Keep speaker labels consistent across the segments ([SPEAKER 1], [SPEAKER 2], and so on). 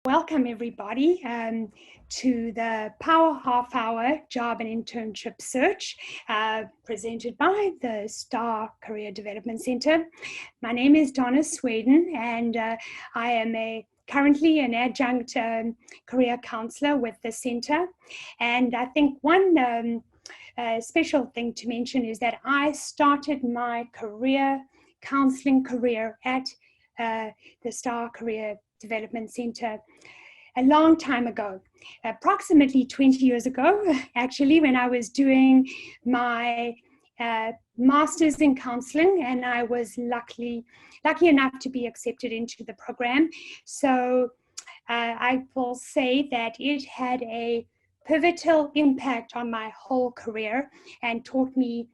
[SPEAKER 1] Welcome everybody to the Power Half Hour Job and Internship Search presented by the STAR Career Development Center. My name is Donna Sweidan and I am currently an adjunct career counselor with the center. And I think one special thing to mention is that I started my career counseling career at the STAR Career Development Center a long time ago, approximately 20 years ago, actually, when I was doing my master's in counseling, and I was lucky enough to be accepted into the program. So I will say that it had a pivotal impact on my whole career and taught me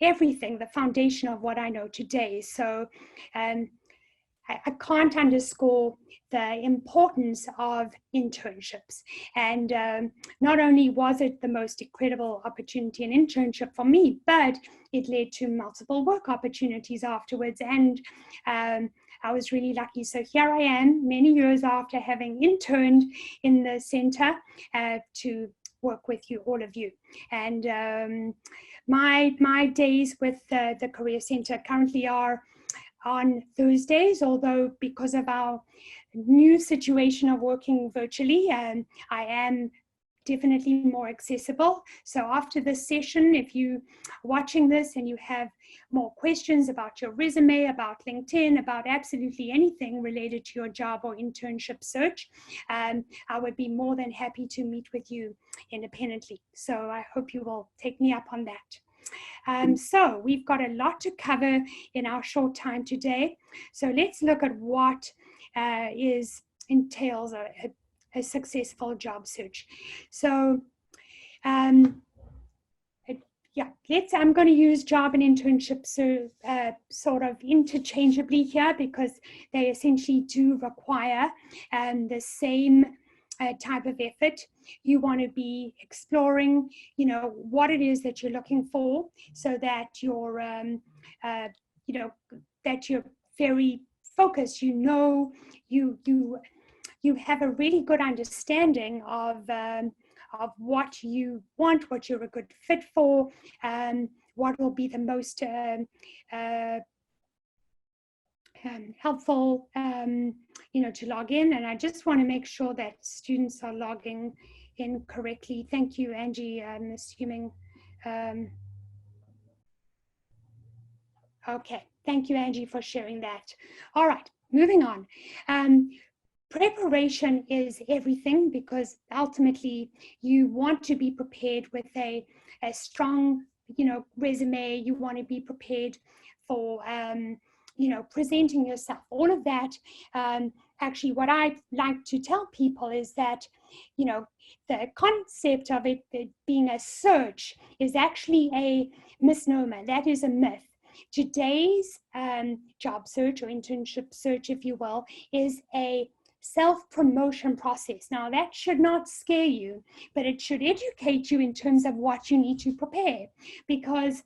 [SPEAKER 1] everything, the foundation of what I know today. So I can't underscore the importance of internships. And not only was it the most incredible opportunity, an internship for me, but it led to multiple work opportunities afterwards. And I was really lucky. So here I am, many years after having interned in the center to work with you, all of you. And my days with the Career Center currently are on Thursdays, although because of our new situation of working virtually, I am definitely more accessible. So after this session, if you're watching this and you have more questions about your resume, about LinkedIn, about absolutely anything related to your job or internship search, I would be more than happy to meet with you independently. So I hope you will take me up on that. So we've got a lot to cover in our short time today. So let's look at what entails a successful job search. So I'm going to use job and internship sort of interchangeably here because they essentially do require the same type of effort. You want to be exploring, what it is that you're looking for, so that you're, that you're very focused. You have a really good understanding of what you want, what you're a good fit for, what will be the most helpful, to log in. And I just want to make sure that students are logging in correctly. Thank you, Angie. I'm assuming. Okay, thank you, Angie, for sharing that. All right, moving on. Preparation is everything because ultimately you want to be prepared with a strong, resume. You want to be prepared for presenting yourself, all of that. Actually, what I like to tell people is that, the concept of it being a search is actually a misnomer. That is a myth. Today's job search or internship search, if you will, is a self-promotion process. Now, that should not scare you, but it should educate you in terms of what you need to prepare, because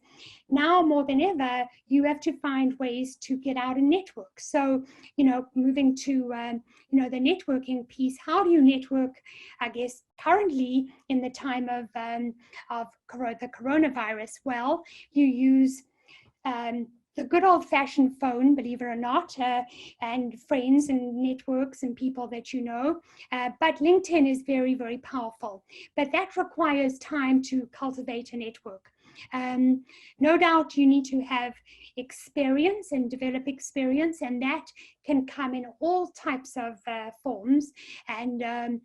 [SPEAKER 1] now more than ever, you have to find ways to get out and network. So, moving to, the networking piece, how do you network, I guess, currently in the time of the coronavirus? Well, you use the good old-fashioned phone, believe it or not, and friends and networks and people that you know. But LinkedIn is very, very powerful. But that requires time to cultivate a network. No doubt you need to have experience and develop experience, and that can come in all types of forms. And, and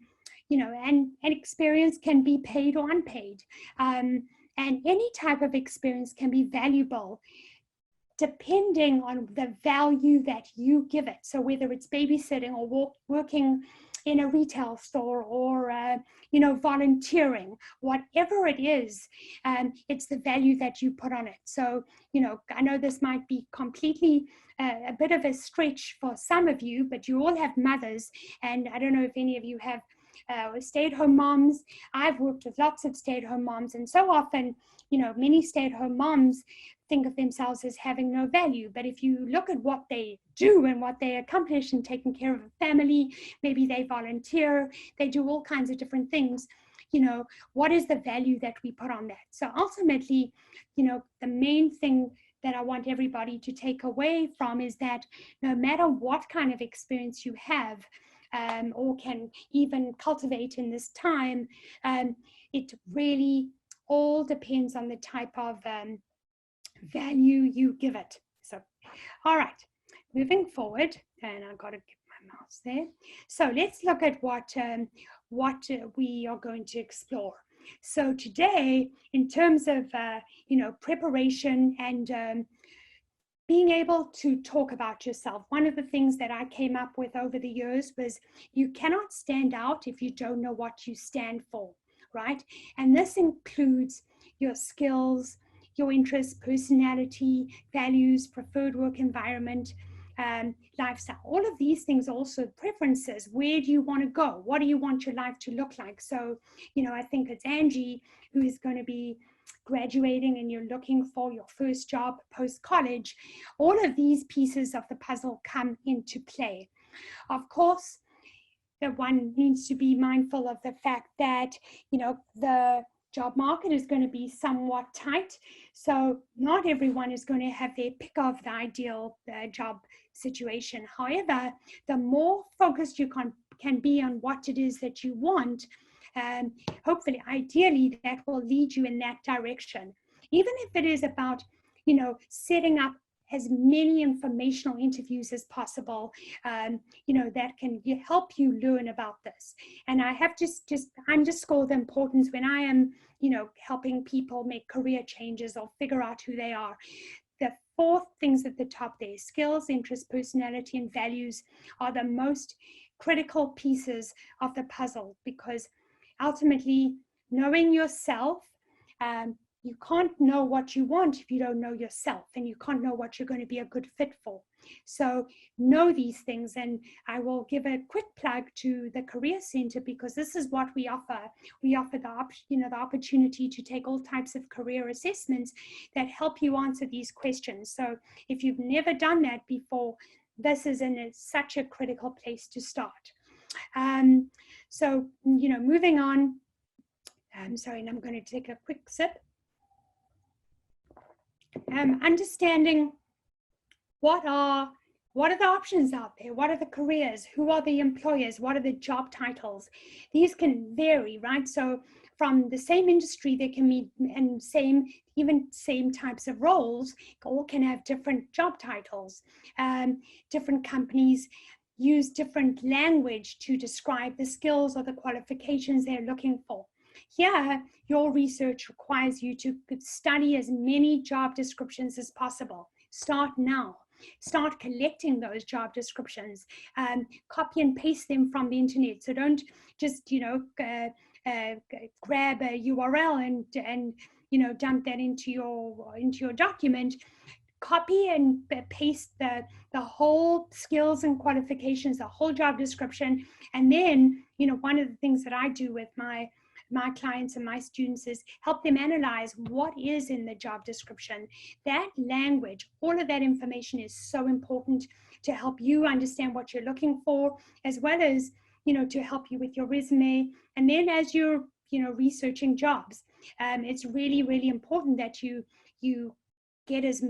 [SPEAKER 1] experience can be paid or unpaid. And any type of experience can be valuable depending on the value that you give it. So whether it's babysitting or working in a retail store or, volunteering, whatever it is, it's the value that you put on it. So, I know this might be completely a bit of a stretch for some of you, but you all have mothers. And I don't know if any of you have stay-at-home moms. I've worked with lots of stay-at-home moms, and so often, many stay-at-home moms think of themselves as having no value. But if you look at what they do and what they accomplish in taking care of a family, maybe they volunteer, they do all kinds of different things. What is the value that we put on that? So ultimately, the main thing that I want everybody to take away from is that no matter what kind of experience you have, or can even cultivate in this time, it really all depends on the type of value you give it. So, all right, moving forward, and I've got to get my mouse there. So let's look at what we are going to explore. So today, in terms of preparation and being able to talk about yourself, one of the things that I came up with over the years was you cannot stand out if you don't know what you stand for, right? And this includes your skills, your interests, personality, values, preferred work environment, lifestyle. All of these things, also preferences. Where do you want to go? What do you want your life to look like? So, I think it's Angie who is going to be graduating and you're looking for your first job post-college. All of these pieces of the puzzle come into play. Of course, one needs to be mindful of the fact that, the job market is going to be somewhat tight. So not everyone is going to have their pick of the ideal job situation. However, the more focused you can be on what it is that you want, hopefully, ideally, that will lead you in that direction. Even if it is about, setting up as many informational interviews as possible, that can help you learn about this. And I have to just underscore the importance when I am, helping people make career changes or figure out who they are. The 4 things at the top there, skills, interests, personality, and values, are the most critical pieces of the puzzle, because ultimately, knowing yourself, you can't know what you want if you don't know yourself, and you can't know what you're going to be a good fit for. So know these things, and I will give a quick plug to the Career Center, because this is what we offer. We offer the opportunity to take all types of career assessments that help you answer these questions. So if you've never done that before, this is such a critical place to start. So, moving on. I'm sorry, and I'm going to take a quick sip. Understanding what are the options out there? What are the careers? Who are the employers? What are the job titles? These can vary, right? So from the same industry, there can be, and same types of roles, all can have different job titles. Different companies use different language to describe the skills or the qualifications they're looking for. Here, your research requires you to study as many job descriptions as possible. Start now. Start collecting those job descriptions. Copy and paste them from the internet. So don't just, grab a URL and dump that into your document. Copy and paste the whole skills and qualifications, the whole job description. And then, one of the things that I do with my clients and my students is help them analyze what is in the job description. That language, all of that information is so important to help you understand what you're looking for, as well as, to help you with your resume. And then as you're, researching jobs, it's really, really important that you get as,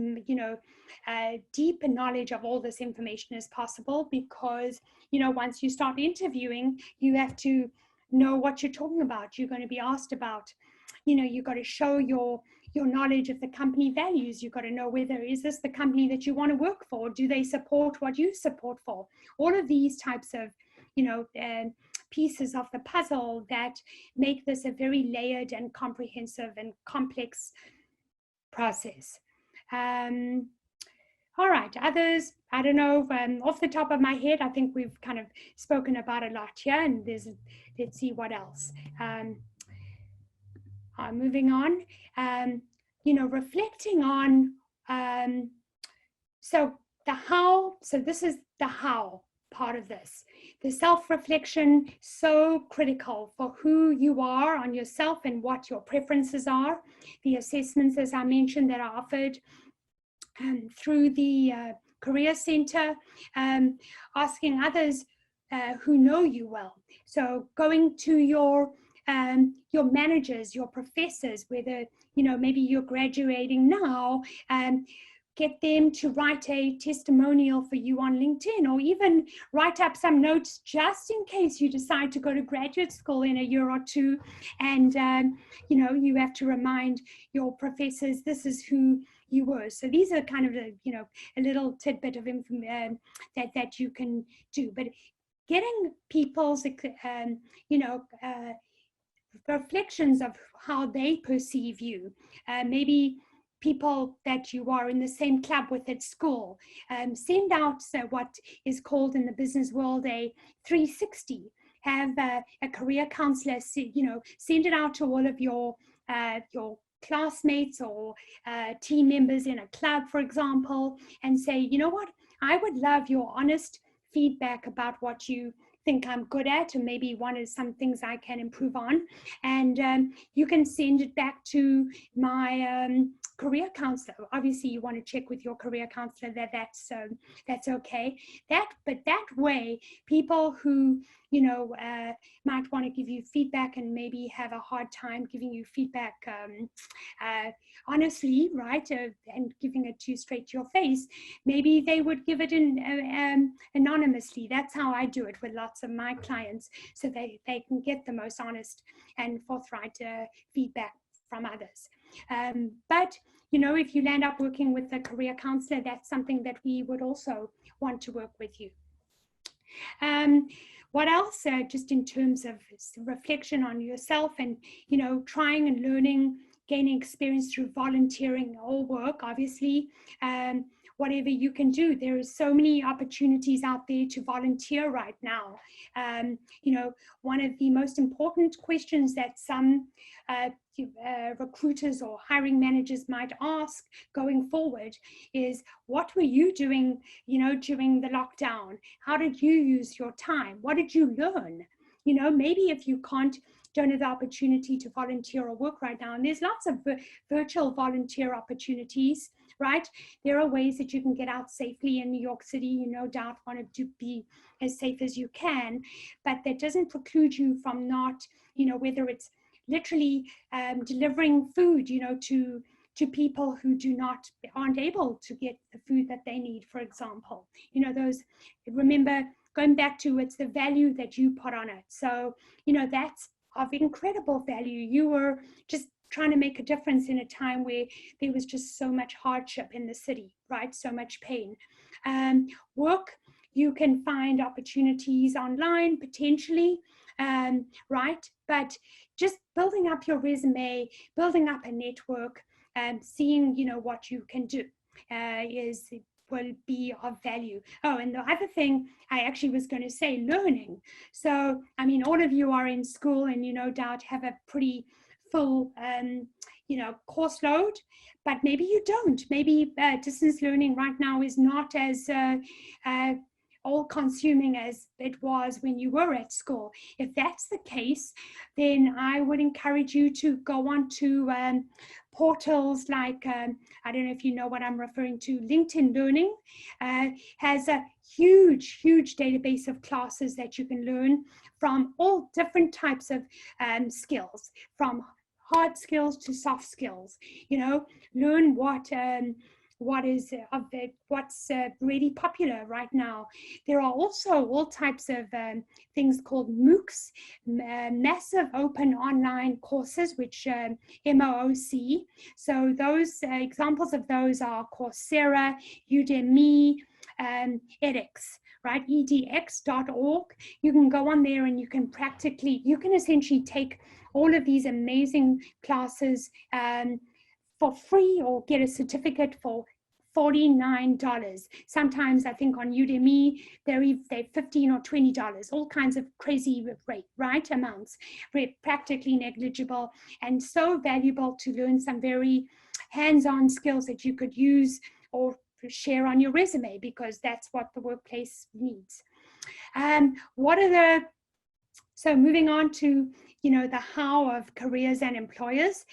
[SPEAKER 1] deep knowledge of all this information as possible, because, once you start interviewing, you have to know what you're talking about. You're going to be asked about, you've got to show your knowledge of the company values. You've got to know whether, is this the company that you want to work for? Do they support what you support for? All of these types of, pieces of the puzzle that make this a very layered and comprehensive and complex process. All right, others, I don't know, off the top of my head, I think we've kind of spoken about a lot here, and let's see what else. Moving on, reflecting on, so the how, so this is the how, part of this. The self-reflection, so critical for who you are on yourself and what your preferences are. The assessments, as I mentioned, that are offered through the Career Center, asking others who know you well. So going to your managers, your professors, whether, maybe you're graduating now, get them to write a testimonial for you on LinkedIn, or even write up some notes just in case you decide to go to graduate school in a year or two. And, you have to remind your professors, this is who you were. So these are kind of a little tidbit of information that you can do. But getting people's, reflections of how they perceive you, maybe people that you are in the same club with at school, send out what is called in the business world a 360. Have a career counselor, send it out to all of your classmates or team members in a club, for example, and say, you know what, I would love your honest feedback about what you think I'm good at, and maybe one is some things I can improve on. And you can send it back to my career counselor. Obviously, you want to check with your career counselor that's okay. But that way, people who might want to give you feedback and maybe have a hard time giving you feedback honestly, right, and giving it to you straight to your face, maybe they would give it anonymously. That's how I do it with lots of my clients, so they can get the most honest and forthright feedback from others. But if you land up working with a career counselor, that's something that we would also want to work with you. What else? Just in terms of reflection on yourself and, trying and learning, gaining experience through volunteering or work, obviously, whatever you can do. There are so many opportunities out there to volunteer right now. One of the most important questions that some recruiters or hiring managers might ask going forward is, what were you doing, during the lockdown? How did you use your time? What did you learn? Maybe if you don't have the opportunity to volunteer or work right now, and there's lots of virtual volunteer opportunities, right? There are ways that you can get out safely in New York City. You no doubt want to be as safe as you can, but that doesn't preclude you from not, whether it's literally delivering food, to people who aren't able to get the food that they need, for example. Remember, going back to, it's the value that you put on it. So, that's of incredible value. You were just trying to make a difference in a time where there was just so much hardship in the city, right? So much pain. Work, you can find opportunities online potentially, right? But just building up your resume, building up a network, seeing, what you can do will be of value. Oh, and the other thing I actually was going to say, learning. So, all of you are in school and you no doubt have a pretty full, course load, but maybe you don't. Maybe distance learning right now is not as all-consuming as it was when you were at school. If that's the case, then I would encourage you to go on to portals like, I don't know if you know what I'm referring to, LinkedIn Learning has a huge database of classes that you can learn from all different types of skills, from hard skills to soft skills. Learn what's really popular right now. There are also all types of things called MOOCs, massive open online courses, which MOOC. So those examples of those are Coursera, Udemy, edX, right? edx.org. You can go on there and you can essentially take all of these amazing classes for free, or get a certificate for $49. Sometimes I think on Udemy, they're $15 or $20, all kinds of crazy right amounts, practically negligible, and so valuable to learn some very hands-on skills that you could use or share on your resume, because that's what the workplace needs. What are the, so moving on to, the how of careers and employers.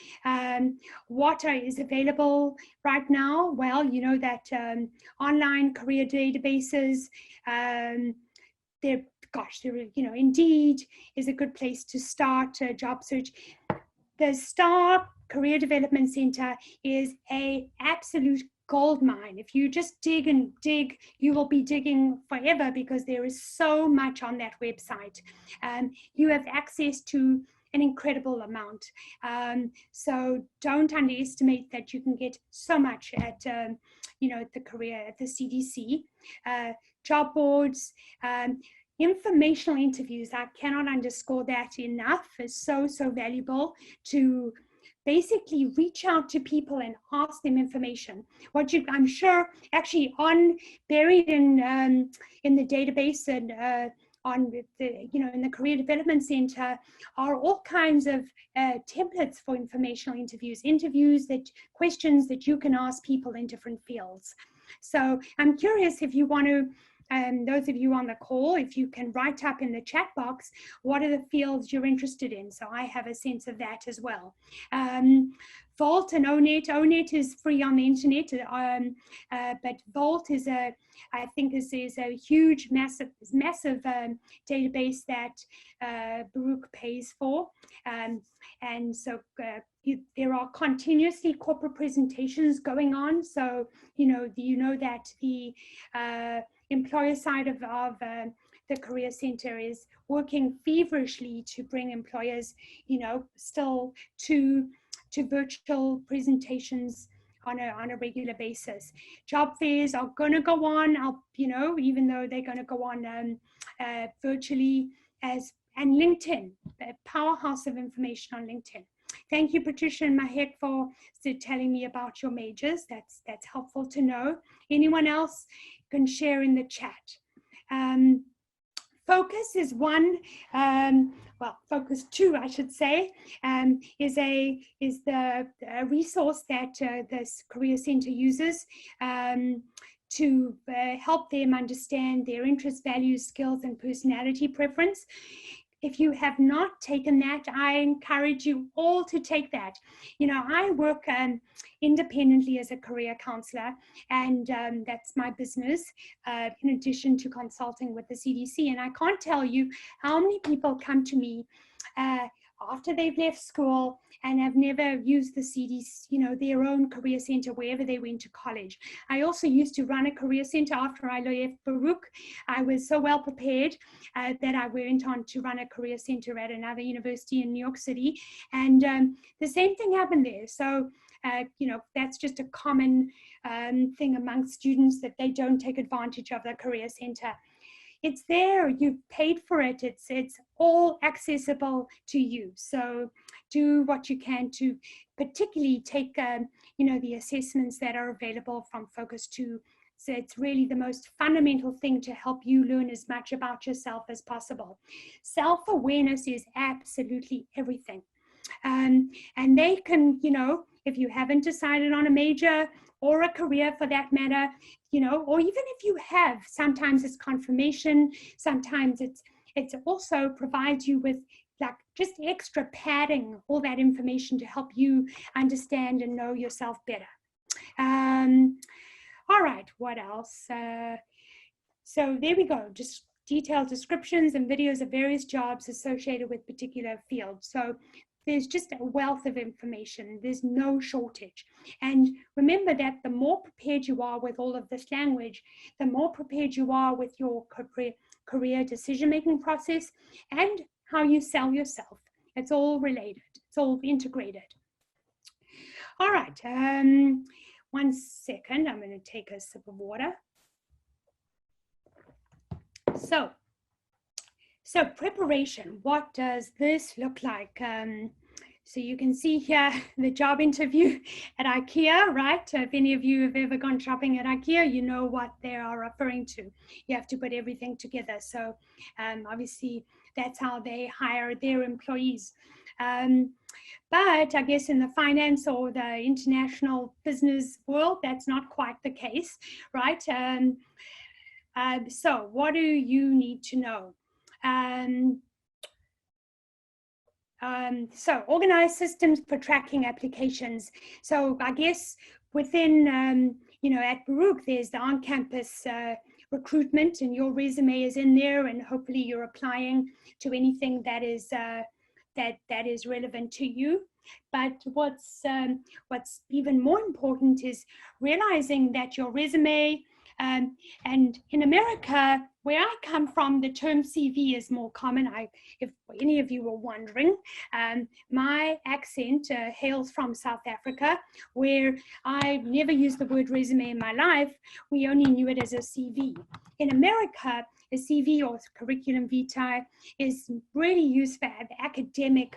[SPEAKER 1] What is available right now? Well, you know that online career databases, Indeed is a good place to start a job search. The STAR Career Development Center is a absolute gold mine. If you just dig and dig, you will be digging forever because there is so much on that website. You have access to an incredible amount. So don't underestimate that you can get so much at, the CDC. Job boards, informational interviews, I cannot underscore that enough, is so valuable to basically reach out to people and ask them information. I'm sure actually buried in the database and in the Career Development Center are all kinds of templates for informational interviews, questions that you can ask people in different fields. So I'm curious if you want to, those of you on the call, if you can write up in the chat box, what are the fields you're interested in? So I have a sense of that as well. Vault and ONET is free on the internet, but Vault is a huge, massive database that Baruch pays for. And so there are continuously corporate presentations going on. So, that the employer side of the Career Center is working feverishly to bring employers, still to virtual presentations on a regular basis. Job fairs are going to go on, even though they're going to go on virtually, and LinkedIn, the powerhouse of information on LinkedIn. Thank you, Patricia and Mahek, for telling me about your majors. That's helpful to know. Anyone else can share in the chat. Focus is one, Focus 2, I should say, is the resource that this Career Center uses to help them understand their interests, values, skills, and personality preference. If you have not taken that, I encourage you all to take that. I work independently as a career counselor, and that's my business, in addition to consulting with the CDC. And I can't tell you how many people come to me after they've left school and have never used the CDC, their own career center wherever they went to college. I also used to run a career center after I left Baruch. I was so well prepared that I went on to run a career center at another university in New York City. And the same thing happened there. So, that's just a common thing amongst students, that they don't take advantage of the career center. It's there, you've paid for it, it's all accessible to you. So do what you can to particularly take, the assessments that are available from Focus 2. So it's really the most fundamental thing to help you learn as much about yourself as possible. Self-awareness is absolutely everything. And they can, if you haven't decided on a major or a career for that matter, or even if you have, sometimes it's confirmation, sometimes it's also provides you with just extra padding, all that information to help you understand and know yourself better. All right, what else? So there we go, just detailed descriptions and videos of various jobs associated with particular fields. So there's just a wealth of information. There's no shortage. And remember that the more prepared you are with all of this language, the more prepared you are with your career decision-making process and how you sell yourself. It's all related. It's all integrated. All right. 1 second. I'm going to take a sip of water. So preparation, what does this look like? So you can see here the job interview at IKEA, right? If any of you have ever gone shopping at IKEA, you know what they are referring to. You have to put everything together. So obviously that's how they hire their employees. But I guess in the finance or the international business world, that's not quite the case, right? So what do you need to know? So organized systems for tracking applications. So I guess within, at Baruch, there's the on-campus recruitment, and your resume is in there, and hopefully you're applying to anything that is that is relevant to you. But what's even more important is realizing that your resume, and in America, where I come from, the term CV is more common. If any of you were wondering, my accent hails from South Africa, where I've never used the word resume in my life. We only knew it as a CV. In America, a CV, or curriculum vitae, is really used for academic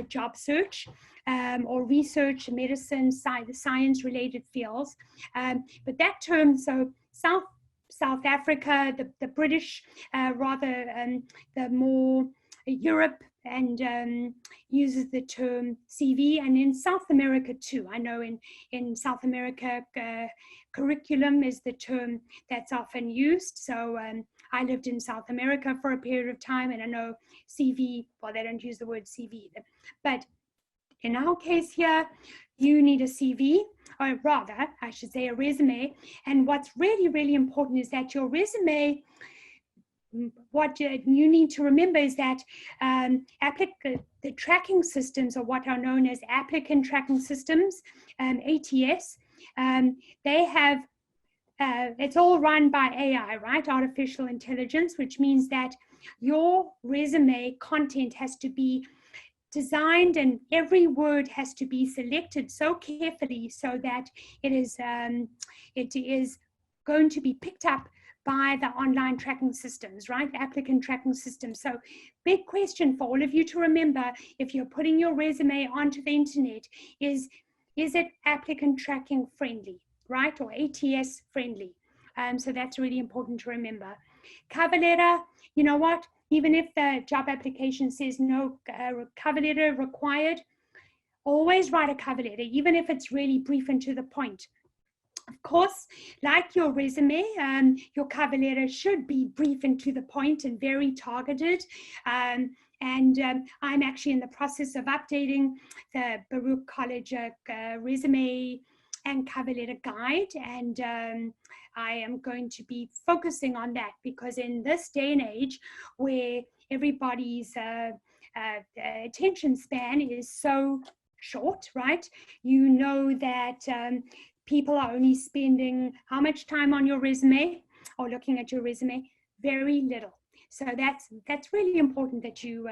[SPEAKER 1] job search, or research, medicine, science-related fields. But that term, so South Africa, the British, the more Europe, and uses the term CV, and in South America too. I know in South America, curriculum is the term that's often used. So I lived in South America for a period of time, and I know CV, well, they don't use the word CV, but in our case here, you need a CV, or rather, I should say a resume. And what's really, really important is that your resume, what you need to remember is that the tracking systems, or what are known as applicant tracking systems, ATS, they have, it's all run by AI, right? Artificial intelligence, which means that your resume content has to be designed, and every word has to be selected so carefully so that it is going to be picked up by the online tracking systems, right? Applicant tracking systems. So big question for all of you to remember if you're putting your resume onto the internet is it applicant tracking friendly, right? Or ATS friendly? So that's really important to remember. Cover letter, you know what? Even if the job application says no cover letter required, always write a cover letter, even if it's really brief and to the point. Of course, like your resume, your cover letter should be brief and to the point and very targeted. I'm actually in the process of updating the Baruch College resume and cover letter guide, and I am going to be focusing on that, because in this day and age where everybody's attention span is so short, right? You know that people are only spending how much time on your resume or looking at your resume? Very little. So that's really important that you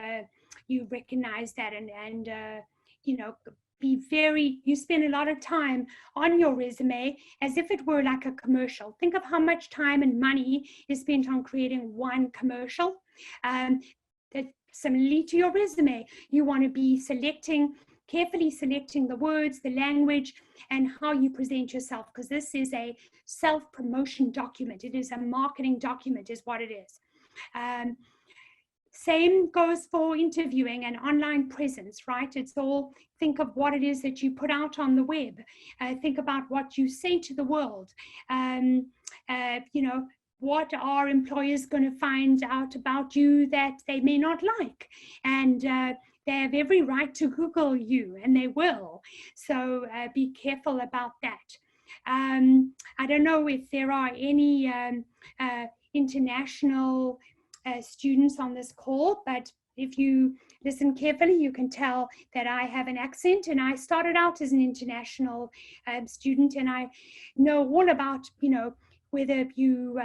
[SPEAKER 1] recognize that, and you spend a lot of time on your resume as if it were like a commercial. Think of how much time and money is spent on creating one commercial. That similarly to your resume, you want to be carefully selecting the words, the language, and how you present yourself, because this is a self-promotion document. It is a marketing document, is what it is. Same goes for interviewing and online presence, right? It's all, think of what it is that you put out on the web. Think about what you say to the world. What are employers going to find out about you that they may not like? And they have every right to Google you, and they will. So be careful about that. I don't know if there are any international students on this call, but if you listen carefully, you can tell that I have an accent, and I started out as an international student, and I know all about, whether you,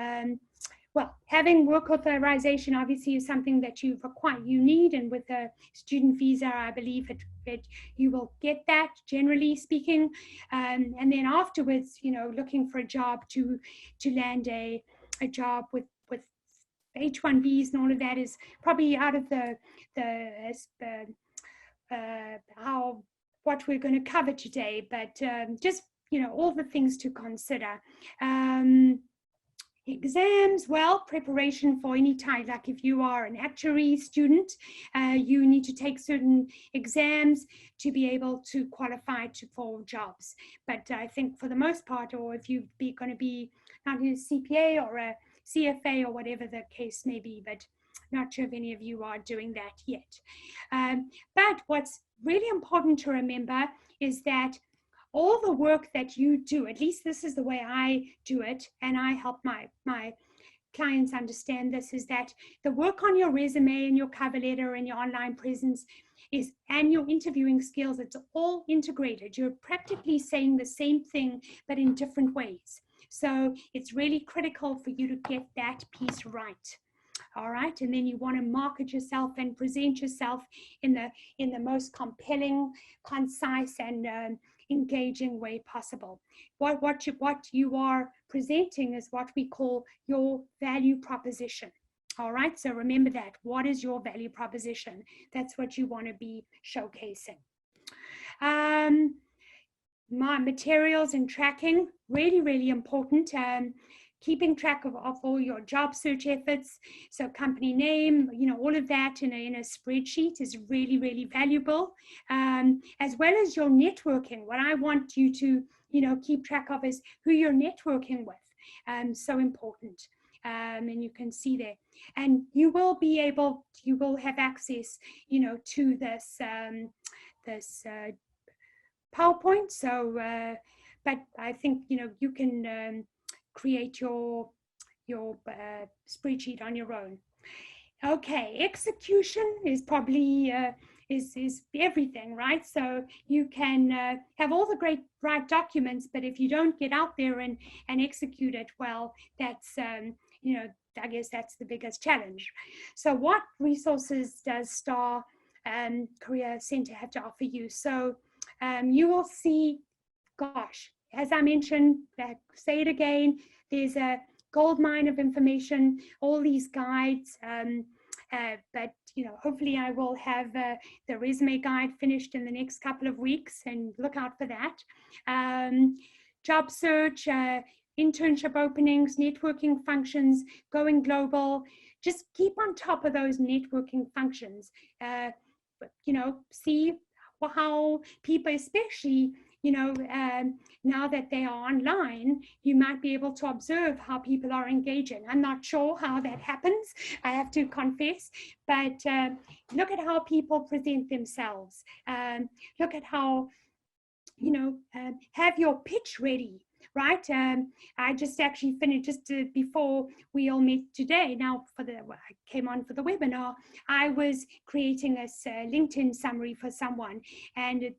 [SPEAKER 1] having work authorization obviously is something that you need, and with a student visa, I believe that you will get that, generally speaking, and then afterwards, looking for a job to land a job with H-1Bs and all of that is probably out of what we're going to cover today, but just all the things to consider. Exams, well, preparation for any type, like if you are an actuary student, you need to take certain exams to be able to qualify for jobs. But I think for the most part, or if you're going to be not a CPA or a CFA or whatever the case may be, but not sure if any of you are doing that yet. But what's really important to remember is that all the work that you do, at least this is the way I do it, and I help my clients understand this, is that the work on your resume and your cover letter and your online presence and your interviewing skills, it's all integrated. You're practically saying the same thing, but in different ways. So it's really critical for you to get that piece right. All right, and then you want to market yourself and present yourself in the most compelling, concise, and engaging way possible. What you are presenting is what we call your value proposition. All right, so remember that. What is your value proposition? That's what you want to be showcasing. My materials and tracking, really, really important. Keeping track of all your job search efforts, so company name, all of that in a spreadsheet is really, really valuable, as well as your networking. What I want you to, keep track of is who you're networking with. So important. And you can see there, and you will have access, to this PowerPoint. So, but I think, you can create your spreadsheet on your own. Okay, execution is probably is everything, right? So you can have all the right documents, but if you don't get out there and execute it well, that's I guess that's the biggest challenge. So what resources does STAR Career Center have to offer you? So you will see, gosh, as I mentioned, say it again, there's a gold mine of information, all these guides, but hopefully I will have the resume guide finished in the next couple of weeks, and look out for that. Job search, internship openings, networking functions, going global. Just keep on top of those networking functions. See how people, especially now that they are online, you might be able to observe how people are engaging. I'm not sure how that happens, I have to confess, but look at how people present themselves. Look at how, have your pitch ready, right? I just actually finished, before we all met today, now I came on for the webinar, I was creating this LinkedIn summary for someone, and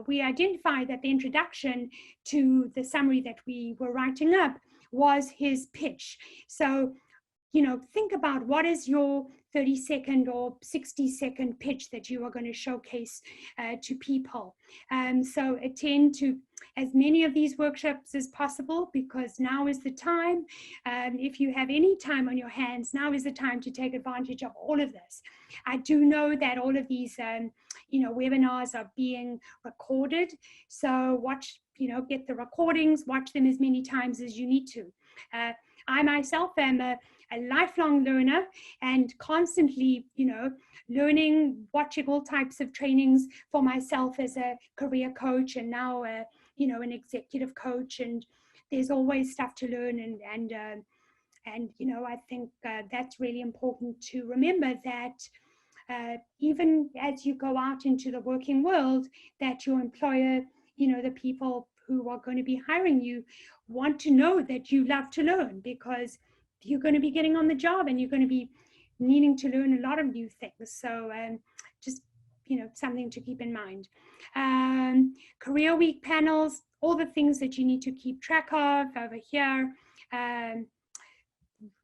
[SPEAKER 1] we identified that the introduction to the summary that we were writing up was his pitch. So, think about what is your 30-second or 60-second pitch that you are going to showcase to people. So attend to as many of these workshops as possible, because now is the time. If you have any time on your hands, now is the time to take advantage of all of this. I do know that all of these webinars are being recorded. So watch, get the recordings, watch them as many times as you need to. I myself am a lifelong learner, and constantly, learning, watching all types of trainings for myself as a career coach, and now, an executive coach, and there's always stuff to learn. And I think that's really important to remember, that even as you go out into the working world, that your employer, the people who are going to be hiring you, want to know that you love to learn, because you're going to be getting on the job and you're going to be needing to learn a lot of new things. So just, something to keep in mind. Career week panels, all the things that you need to keep track of over here.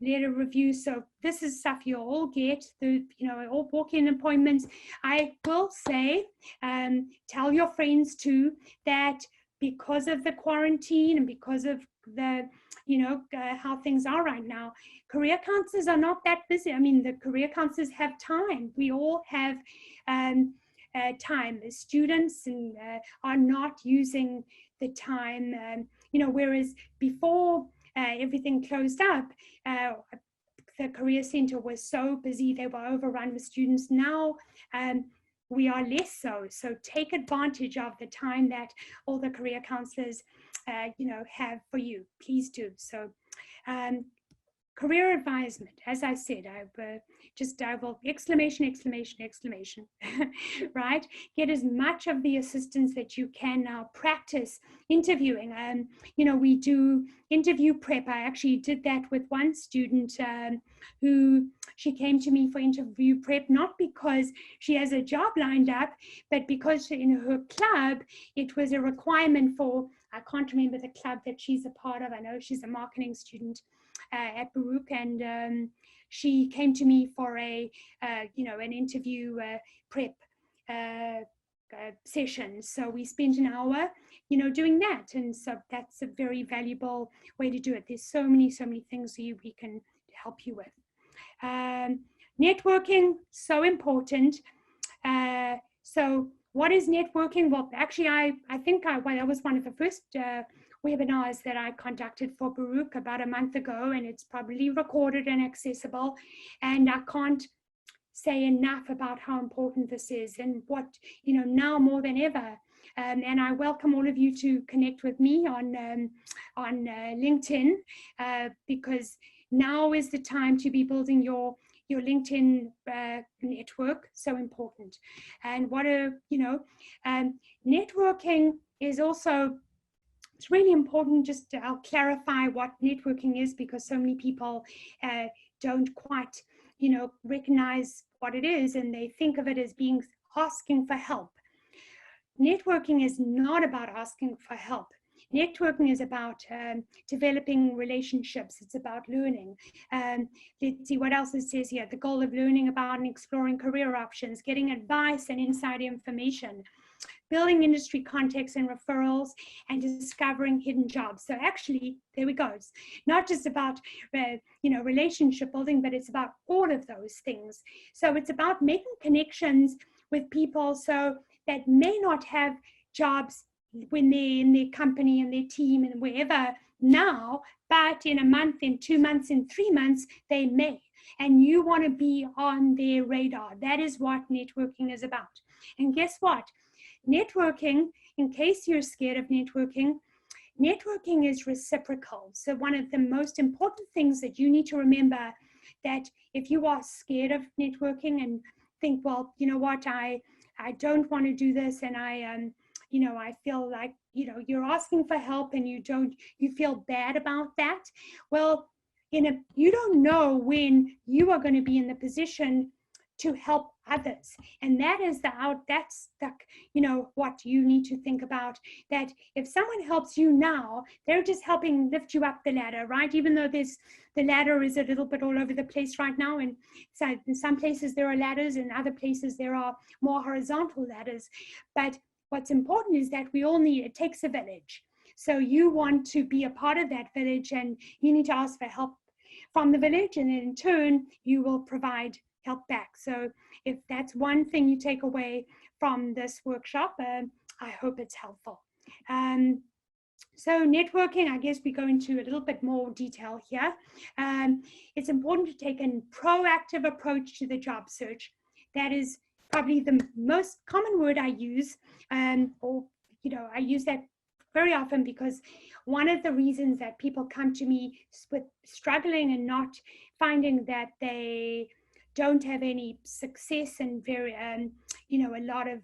[SPEAKER 1] Letter review. So this is stuff you'll all get, all walk-in appointments. I will say, tell your friends too, that because of the quarantine and because of the, how things are right now, career counselors are not that busy. I mean, the career counselors have time. We all have time. The students are not using the time, whereas before everything closed up, the Career Center was so busy, they were overrun with students. Now we are less so. So take advantage of the time that all the career counselors, have for you. Please do. So career advisement, as I said, I will exclamation, exclamation, exclamation, right? Get as much of the assistance that you can now. Practice interviewing. We do interview prep. I actually did that with one student who she came to me for interview prep, not because she has a job lined up, but because in her club, it was a requirement for, I can't remember the club that she's a part of. I know she's a marketing student at Baruch, and she came to me for an interview prep session. So we spent an hour, doing that, and so that's a very valuable way to do it. There's so many things we can help you with. Networking, so important. So what is networking? Well, actually, I think that was one of the first webinars that I conducted for Baruch about a month ago, and it's probably recorded and accessible. And I can't say enough about how important this is, and what, now more than ever. And I welcome all of you to connect with me on LinkedIn, because now is the time to be building your LinkedIn network. So important. And networking is also, it's really important. Just I'll clarify what networking is, because so many people don't quite, recognize what it is, and they think of it as being asking for help. Networking is not about asking for help. Networking is about developing relationships. It's about learning. Let's see what else it says here. The goal of learning about and exploring career options, getting advice and inside information, building industry contacts and referrals, and discovering hidden jobs. So actually, there we go. It's not just about relationship building, but it's about all of those things. So it's about making connections with people so that may not have jobs when they're in their company and their team and wherever now, but in a month, in 2 months, in 3 months, they may. And you want to be on their radar. That is what networking is about. And guess what? Networking, in case you're scared of networking is reciprocal. So one of the most important things that you need to remember, that if you are scared of networking and think, well, you know what, I don't want to do this, and I feel like, you're asking for help and you feel bad about that. Well, you don't know when you are going to be in the position to help others. And that's what you need to think about, that if someone helps you now, they're just helping lift you up the ladder, right? Even though the ladder is a little bit all over the place right now. And so in some places there are ladders, in other places there are more horizontal ladders. But what's important is that it takes a village. So you want to be a part of that village, and you need to ask for help from the village, and then in turn, you will provide help back. So if that's one thing you take away from this workshop, I hope it's helpful. So networking, I guess we go into a little bit more detail here. It's important to take a proactive approach to the job search. That is probably the most common word I use, I use that very often, because one of the reasons that people come to me with struggling and not finding that they don't have any success and a lot of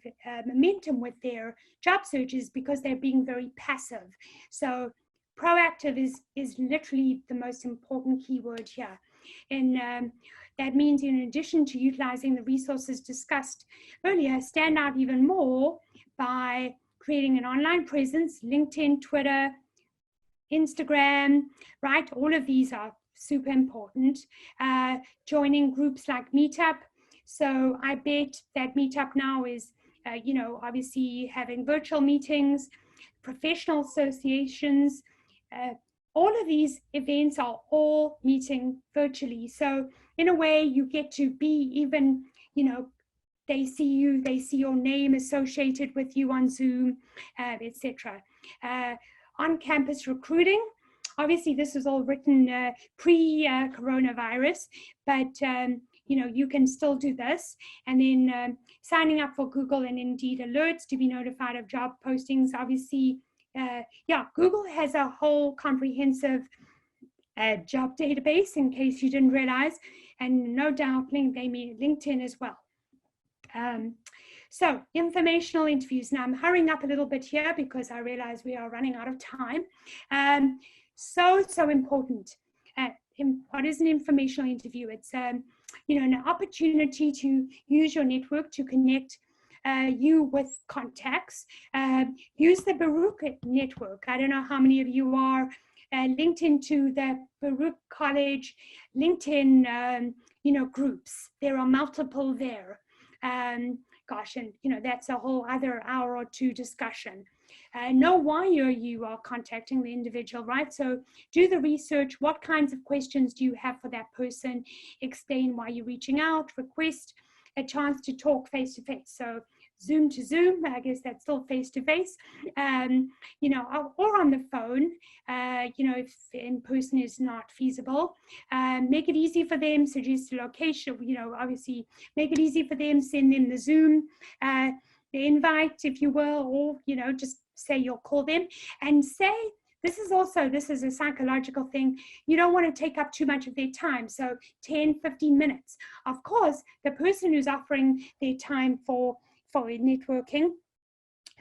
[SPEAKER 1] momentum with their job search is because they're being very passive. So proactive is literally the most important keyword here. And that means, in addition to utilizing the resources discussed earlier, stand out even more by creating an online presence, LinkedIn, Twitter, Instagram, right? All of these are super important. Joining groups like Meetup. So I bet that Meetup now is, obviously having virtual meetings, professional associations. All of these events are all meeting virtually. So in a way, you get to be even, they see your name associated with you on Zoom, etc. On-campus recruiting. Obviously, this is all written pre-coronavirus, but you can still do this. And then signing up for Google and Indeed alerts to be notified of job postings. Obviously, Google has a whole comprehensive job database, in case you didn't realize, and no doubt LinkedIn as well. So informational interviews. Now I'm hurrying up a little bit here because I realize we are running out of time. So important. What is an informational interview? It's an opportunity to use your network to connect you with contacts. Use the Baruch network. I don't know how many of you are linked into the Baruch College LinkedIn groups. There are multiple there. Gosh, and that's a whole other hour or two discussion. Know why you are contacting the individual, right? So do the research. What kinds of questions do you have for that person? Explain why you're reaching out. Request a chance to talk face to face. So Zoom to Zoom, I guess that's still face to face, or on the phone, if in person is not feasible. Make it easy for them, suggest a location, obviously make it easy for them, send them the Zoom, the invite, if you will, or, just say you'll call them and say, this is a psychological thing. You don't want to take up too much of their time. So 10, 15 minutes. Of course, the person who's offering their time for networking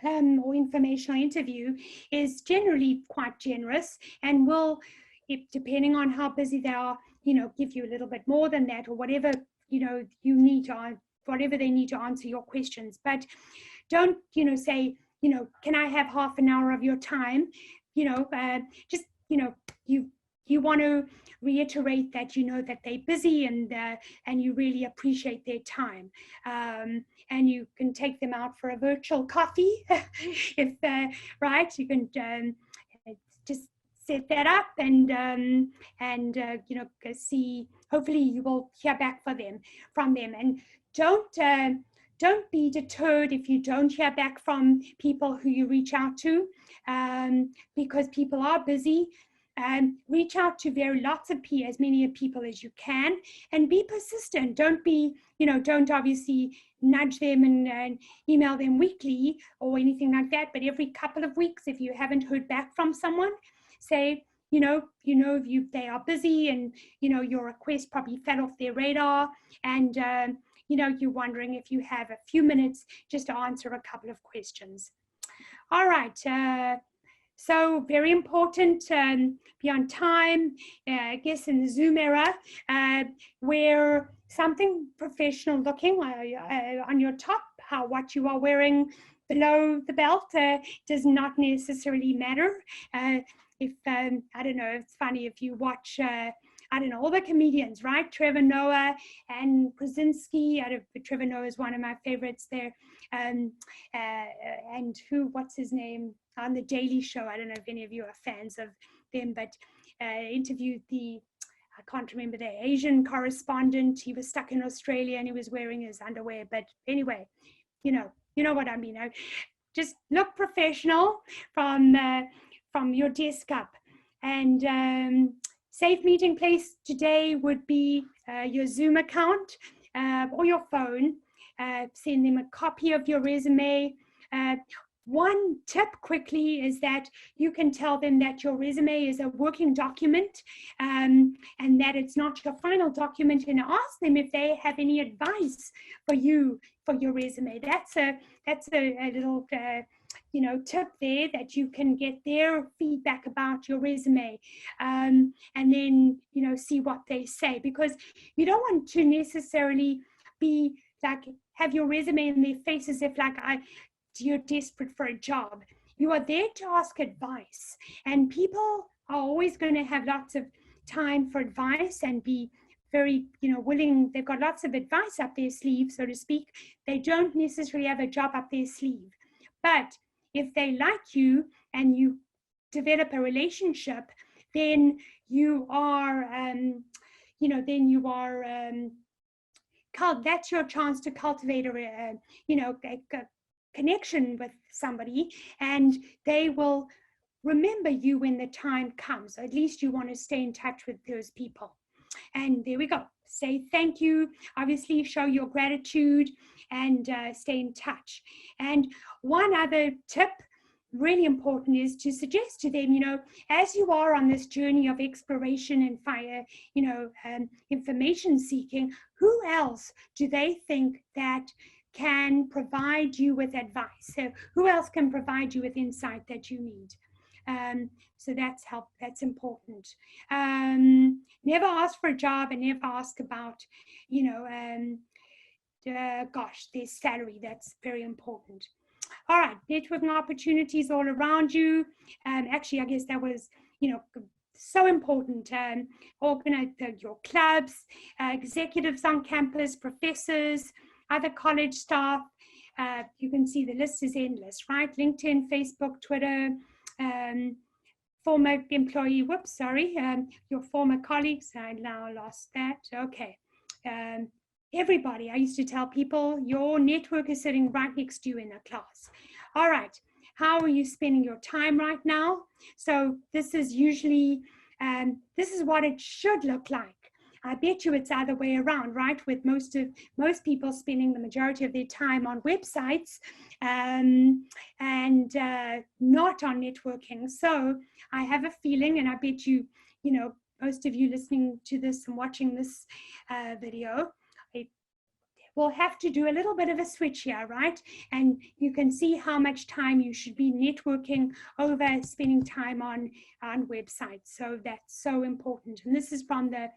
[SPEAKER 1] or informational interview is generally quite generous and will, depending on how busy they are, give you a little bit more than that, or whatever, you need to, whatever they need to answer your questions. But don't, say, can I have half an hour of your time? You want to reiterate that that they're busy and you really appreciate their time, and you can take them out for a virtual coffee if right. You can just set that up and see. Hopefully, you will hear back from them, and don't be deterred if you don't hear back from people who you reach out to, because people are busy. Reach out to as many people as you can, and be persistent. Don't be, don't obviously nudge them and email them weekly or anything like that, but every couple of weeks, if you haven't heard back from someone, say, they are busy and, your request probably fell off their radar, and, you're wondering if you have a few minutes just to answer a couple of questions. All right. So very important, be on time. I guess in the Zoom era, wear something professional looking on your top. What you are wearing below the belt does not necessarily matter. I don't know, it's funny if you watch, all the comedians, right? Trevor Noah and Krasinski. Trevor Noah is one of my favorites there. And what's his name? On the Daily Show. I don't know if any of you are fans of them, but interviewed I can't remember, the Asian correspondent. He was stuck in Australia and he was wearing his underwear. But anyway, you know what I mean. Just look professional from your desk up. And safe meeting place today would be your Zoom account or your phone. Send them a copy of your resume. One tip quickly is that you can tell them that your resume is a working document, and that it's not your final document, and ask them if they have any advice for you for your resume. That's a little tip there, that you can get their feedback about your resume, and then see what they say, because you don't want to necessarily be like have your resume in their face as if you're desperate for a job. You are there to ask advice, and people are always going to have lots of time for advice and be very, willing. They've got lots of advice up their sleeve, so to speak. They don't necessarily have a job up their sleeve. But if they like you and you develop a relationship, then you are, that's your chance to cultivate a connection with somebody, and they will remember you when the time comes. At least you want to stay in touch with those people. And there we go. Say thank you, obviously show your gratitude, and stay in touch. And one other tip, really important is to suggest to them, as you are on this journey of exploration and information seeking, who else do they think that can provide you with advice? So who else can provide you with insight that you need? So that's important. Never ask for a job and never ask about, their salary. That's very important. All right, networking opportunities all around you. Actually, I guess that was, so important. Organize your clubs, executives on campus, professors, other college staff. You can see the list is endless, right? LinkedIn, Facebook, Twitter, former employee, your former colleagues. I now lost that. Okay. Everybody, I used to tell people, your network is sitting right next to you in a class. All right, how are you spending your time right now? So this is usually, this is what it should look like. I bet you it's the other way around, right? With most people spending the majority of their time on websites and not on networking. So I have a feeling, and I bet you, most of you listening to this and watching this video, we'll have to do a little bit of a switch here, right? And you can see how much time you should be networking over spending time on websites. So that's so important. And this is from the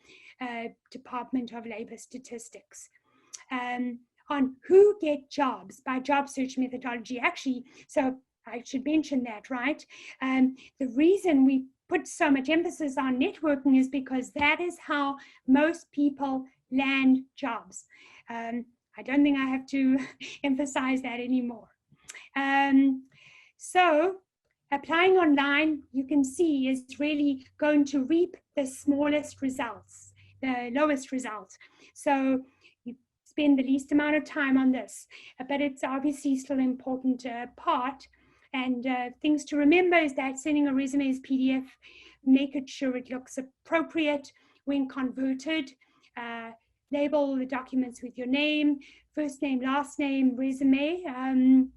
[SPEAKER 1] Department of Labor Statistics. On who get jobs by job search methodology. Actually, so I should mention that, right? The reason we put so much emphasis on networking is because that is how most people land jobs. I don't think I have to emphasize that anymore. So applying online, you can see, is really going to reap the smallest results, the lowest results. So you spend the least amount of time on this, but it's obviously still an important part. And things to remember is that sending a resume as PDF, make it sure it looks appropriate when converted. Label the documents with your name, first name, last name, resume, and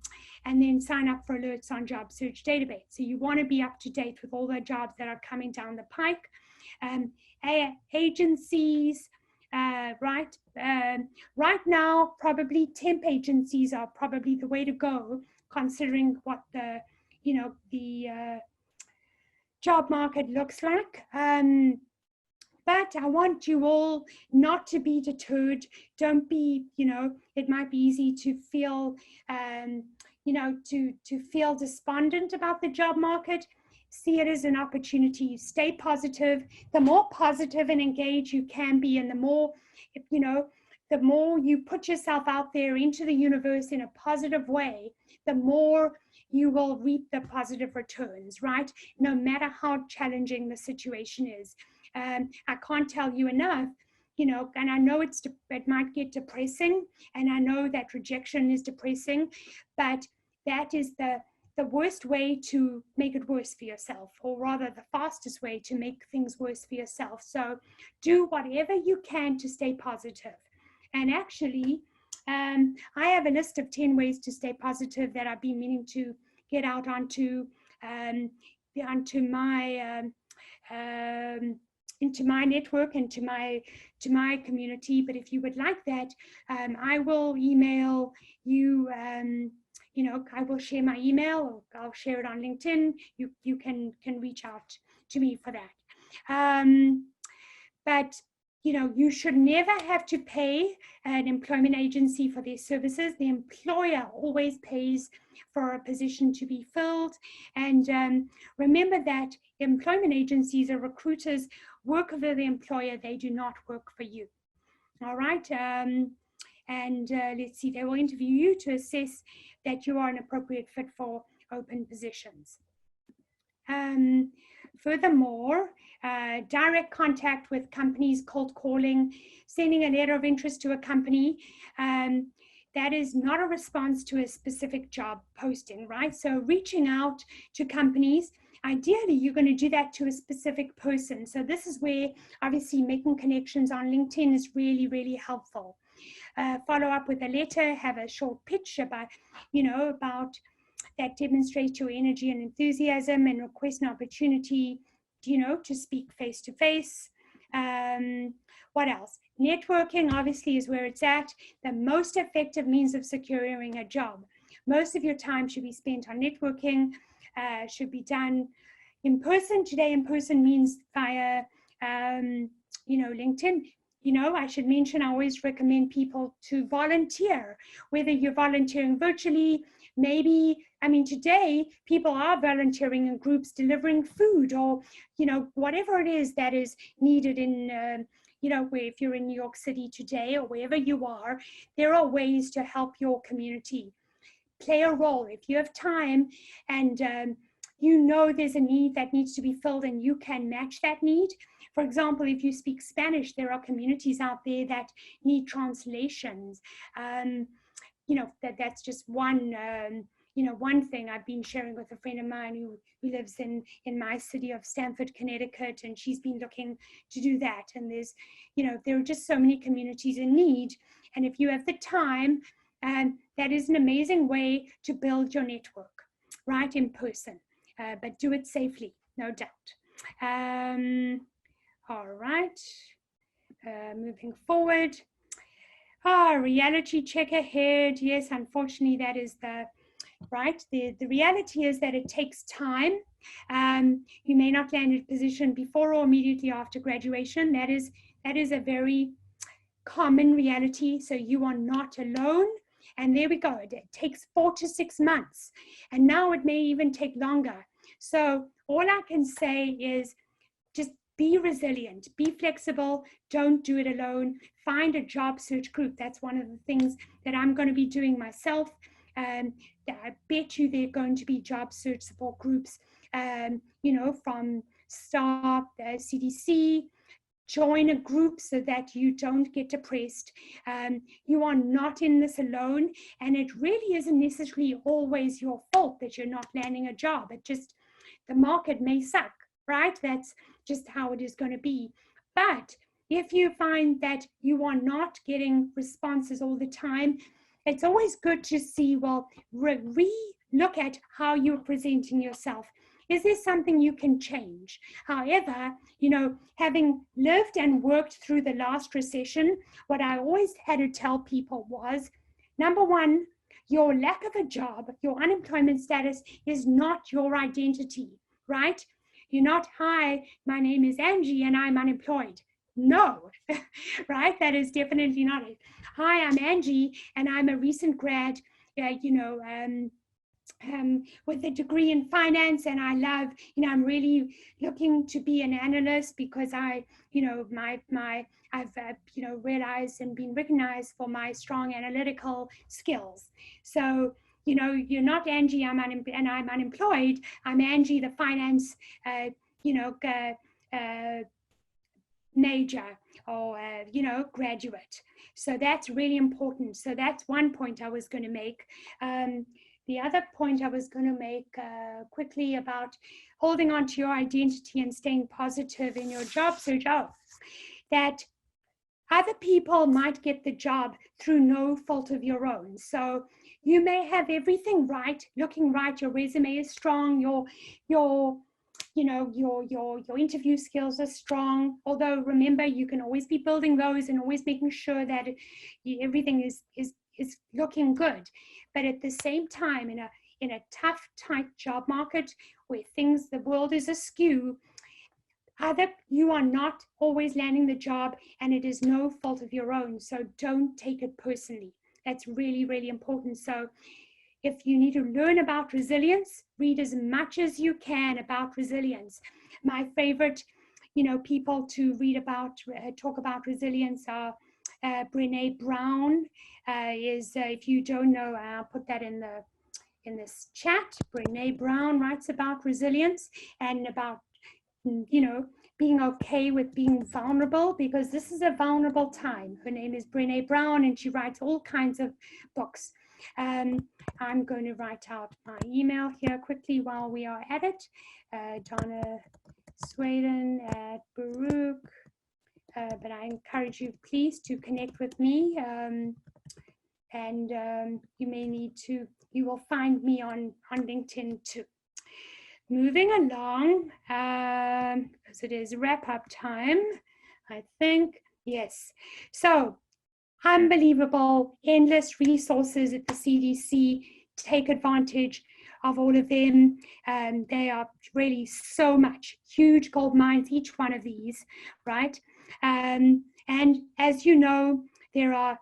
[SPEAKER 1] then sign up for alerts on job search database. So you want to be up to date with all the jobs that are coming down the pike. Agencies, right? Right now, probably temp agencies are probably the way to go, considering what the job market looks like. But I want you all not to be deterred. Don't be, it might be easy to feel, to feel despondent about the job market. See it as an opportunity. Stay positive. The more positive and engaged you can be, and the more you put yourself out there into the universe in a positive way, the more you will reap the positive returns, right? No matter how challenging the situation is. I can't tell you enough, and I know it might get depressing, and I know that rejection is depressing, but that is the worst way to make it worse for yourself, or rather the fastest way to make things worse for yourself. So do whatever you can to stay positive. And actually, I have a list of 10 ways to stay positive that I've been meaning to get out onto into my network and to my community. But if you would like that, I will email you. I will share my email, or I'll share it on LinkedIn. You can reach out to me for that. But you should never have to pay an employment agency for their services. The employer always pays for a position to be filled. And remember that employment agencies or recruiters work for the employer. They do not work for you. All right. Let's see, they will interview you to assess that you are an appropriate fit for open positions. Furthermore, direct contact with companies, cold calling, sending a letter of interest to a company, that is not a response to a specific job posting, right? So reaching out to companies, ideally, you're going to do that to a specific person. So this is where obviously making connections on LinkedIn is really, really helpful. Follow up with a letter, have a short pitch about, about that demonstrate your energy and enthusiasm and request an opportunity, to speak face to face. What else? Networking obviously is where it's at. The most effective means of securing a job. Most of your time should be spent on networking, should be done in person. Today, in person means via, LinkedIn. I should mention, I always recommend people to volunteer, whether you're volunteering virtually, maybe, today people are volunteering in groups, delivering food, or, whatever it is that is needed in, where if you're in New York City today or wherever you are, there are ways to help your community. Play a role. If you have time and there's a need that needs to be filled and you can match that need. For example, if you speak Spanish, there are communities out there that need translations. That's just one thing I've been sharing with a friend of mine who lives in my city of Stamford, Connecticut, and she's been looking to do that. And there's, there are just so many communities in need. And if you have the time, that is an amazing way to build your network, right, in person. But do it safely, no doubt. All right, moving forward. Reality check ahead. Yes, unfortunately, that is the reality is that it takes time. You may not land a position before or immediately after graduation. That is a very common reality. So you are not alone. And there we go. It takes 4 to 6 months. And now it may even take longer. So all I can say is just be resilient, be flexible, don't do it alone. Find a job search group. That's one of the things that I'm going to be doing myself. I bet you there are going to be job search support groups, from STAR, CDC. Join a group so that you don't get depressed. You are not in this alone, and it really isn't necessarily always your fault that you're not landing a job. It just, the market may suck, right? That's just how it is going to be. But if you find that you are not getting responses all the time, it's always good to see, well, look at how you're presenting yourself. Is there something you can change? However, having lived and worked through the last recession, what I always had to tell people was, number one, your lack of a job, your unemployment status is not your identity, right? You're not, hi, my name is Angie and I'm unemployed. No, right? That is definitely not it. Hi, I'm Angie and I'm a recent grad, with a degree in finance, and I love, I'm really looking to be an analyst because I, I've realized and been recognized for my strong analytical skills. So, you're not Angie, I'm unemployed. I'm Angie, the finance, major or, graduate. So that's really important. So that's one point I was going to make. The other point I was going to make quickly about holding on to your identity and staying positive in your job search, that other people might get the job through no fault of your own. So you may have everything right, looking right, your resume is strong, your interview skills are strong. Although remember, you can always be building those and always making sure that everything is looking good. But at the same time, in a tough, tight job market where the world is askew, you are not always landing the job, and it is no fault of your own. So don't take it personally. That's really, really important. So if you need to learn about resilience, read as much as you can about resilience. My favorite, people to read about, talk about resilience are Brene Brown. If you don't know, I'll put that in this chat. Brene Brown writes about resilience and about, being okay with being vulnerable, because this is a vulnerable time. Her name is Brene Brown, and she writes all kinds of books. I'm going to write out my email here quickly while we are at it. Donna Sweidan at Baruch. But I encourage you, please, to connect with me. You may need to you will find me on LinkedIn too. Moving along, because it is wrap-up time, I think. Yes. So, unbelievable, endless resources at the CDC. Take advantage of all of them. They are really so much, huge gold mines, each one of these, right? And as you know, there are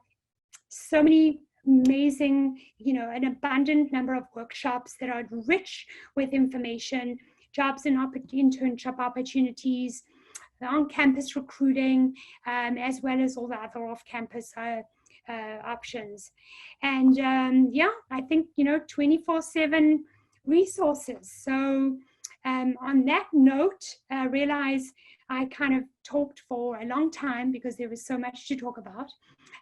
[SPEAKER 1] so many amazing, an abundant number of workshops that are rich with information, jobs and internship opportunities, on-campus recruiting, as well as all the other off-campus options. And yeah, I think, 24/7 resources. So on that note, I realize I kind of talked for a long time because there was so much to talk about.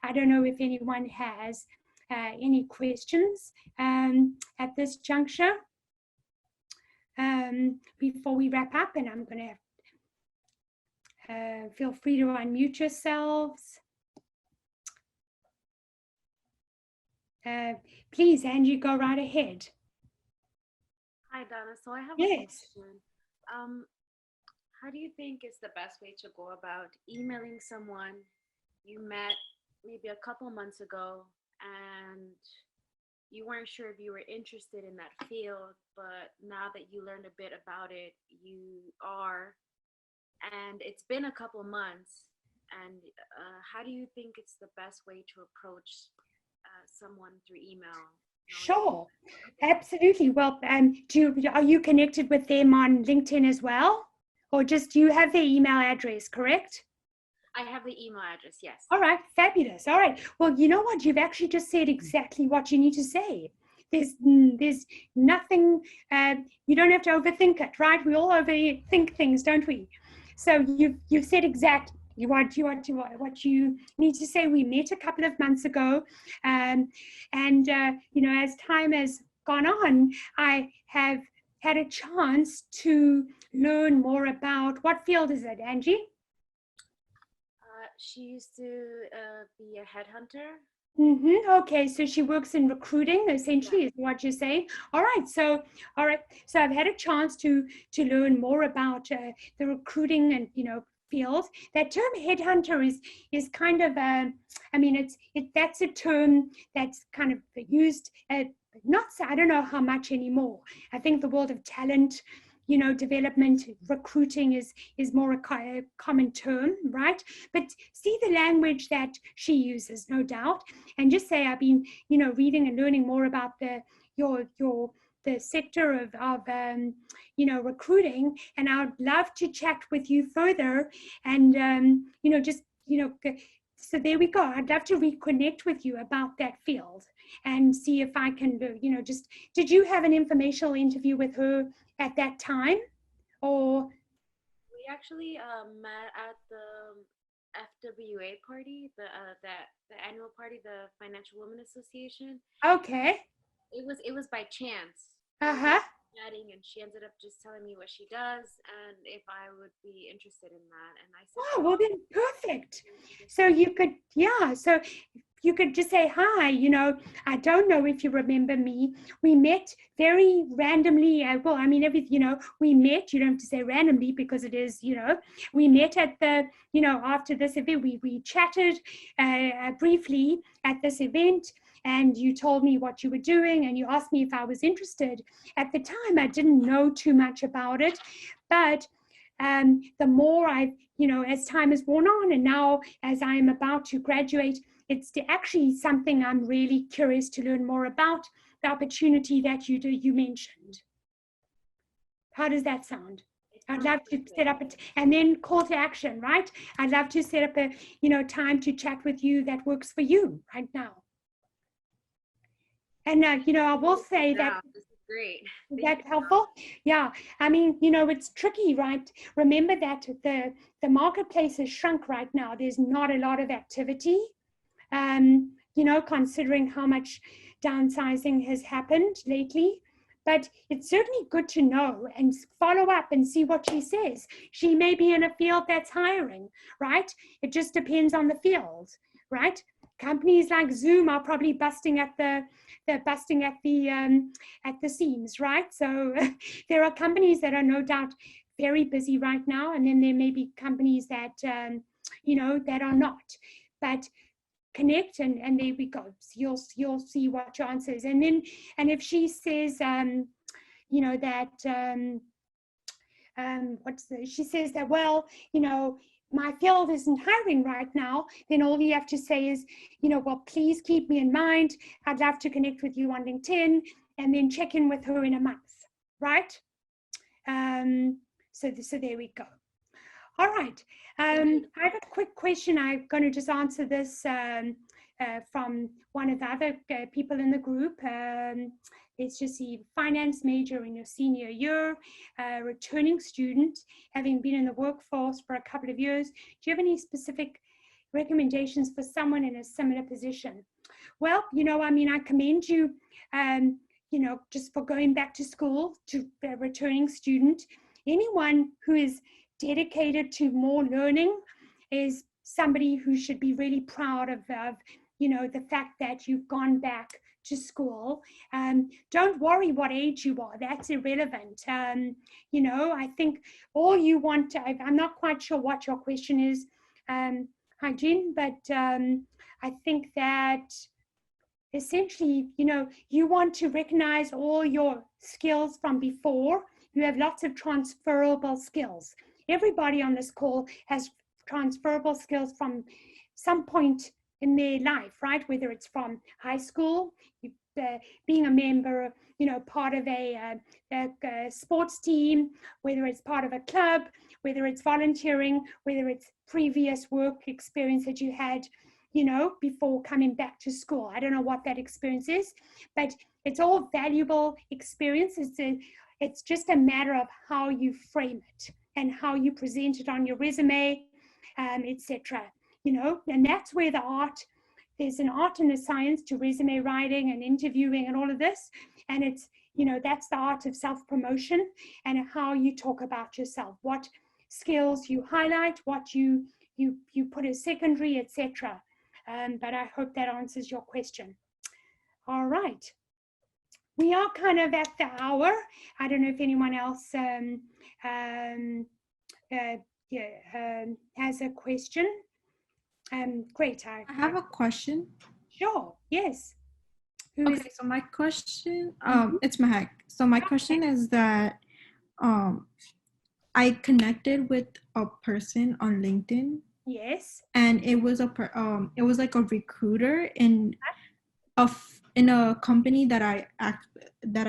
[SPEAKER 1] I don't know if anyone has any questions at this juncture before we wrap up, and I'm going to feel free to unmute yourselves. Please, Angie, go right ahead.
[SPEAKER 2] Hi, Donna. So I have a question. How do you think is the best way to go about emailing someone you met maybe a couple months ago and you weren't sure if you were interested in that field, but now that you learned a bit about it, you are, and it's been a couple months, and how do you think it's the best way to approach someone through email?
[SPEAKER 1] Sure, absolutely. Well, are you connected with them on LinkedIn as well? Or just, do you have their email address, correct?
[SPEAKER 2] I have the email address, yes.
[SPEAKER 1] All right, fabulous. All right. Well, you know what? You've actually just said exactly what you need to say. There's nothing, you don't have to overthink it, right? We all overthink things, don't we? So you've said exactly what you need to say. We met a couple of months ago, and as time has gone on, I have had a chance to learn more about, what field is it, Angie?
[SPEAKER 2] She used to be a headhunter.
[SPEAKER 1] Okay, so she works in recruiting, essentially, is what you're saying. All right, so I've had a chance to learn more about the recruiting and field. That term headhunter is kind of that's a term that's kind of used I don't know how much anymore. I think the world of talent, development, recruiting is more a common term, right? But see the language that she uses, no doubt, and just say, I've been, reading and learning more about the sector of recruiting, and I'd love to chat with you further, and so there we go. I'd love to reconnect with you about that field and see if I can, did you have an informational interview with her at that time, or?
[SPEAKER 2] We actually met at the FWA party, the annual party, the Financial Women Association.
[SPEAKER 1] Okay.
[SPEAKER 2] It was by chance. Chatting, and she ended up just telling me what she does and if I would be interested in that, and I said,
[SPEAKER 1] oh, well then perfect. So you could just say, hi, I don't know if you remember me. We met very randomly. We met, you don't have to say randomly because it is, we met at the, after this event, we chatted briefly at this event, and you told me what you were doing, and you asked me if I was interested. At the time, I didn't know too much about it, but the more I've, as time has worn on, and now as I am about to graduate, it's actually something I'm really curious to learn more about, the opportunity that you mentioned. How does that sound? I'd love to set up and then call to action, right? I'd love to set up a, time to chat with you that works for you right now. And, I will say that.
[SPEAKER 2] This is great.
[SPEAKER 1] Is that helpful? Yeah. I mean, it's tricky, right? Remember that the marketplace has shrunk right now. There's not a lot of activity, considering how much downsizing has happened lately. But it's certainly good to know and follow up and see what she says. She may be in a field that's hiring, right? It just depends on the field, right? companies like Zoom are probably busting at the seams, right? So there are companies that are no doubt very busy right now, and then there may be companies that that are not. But connect, and there we go. So you'll see what your answer is, and if she says she says that, well, my field isn't hiring right now, then all you have to say is, well, please keep me in mind. I'd love to connect with you on LinkedIn, and then check in with her in a month, right? So there we go. All right. I have a quick question. I'm going to just answer this from one of the other people in the group. It's just the finance major in your senior year, returning student, having been in the workforce for a couple of years. Do you have any specific recommendations for someone in a similar position? Well, I commend you, just for going back to school, to a returning student. Anyone who is dedicated to more learning is somebody who should be really proud of the fact that you've gone back to school. Don't worry what age you are, that's irrelevant. I think all you want to, I'm not quite sure what your question is, Hygiene, but I think that essentially, you want to recognize all your skills from before. You have lots of transferable skills. Everybody on this call has transferable skills from some point in their life, right? Whether it's from high school, being a member, part of a sports team, whether it's part of a club, whether it's volunteering, whether it's previous work experience that you had, before coming back to school. I don't know what that experience is, but it's all valuable experience. It's just a matter of how you frame it and how you present it on your resume, etc. And that's where there's an art and a science to resume writing and interviewing and all of this. And it's, that's the art of self-promotion and how you talk about yourself, what skills you highlight, what you put as secondary, etc. But I hope that answers your question. All right. We are kind of at the hour. I don't know if anyone else has a question. Great.
[SPEAKER 3] I have a question.
[SPEAKER 1] Sure. Yes.
[SPEAKER 3] Okay, so my question, it's Mahek. So my question is that I connected with a person on LinkedIn.
[SPEAKER 1] Yes.
[SPEAKER 3] And it was like a recruiter in a company that I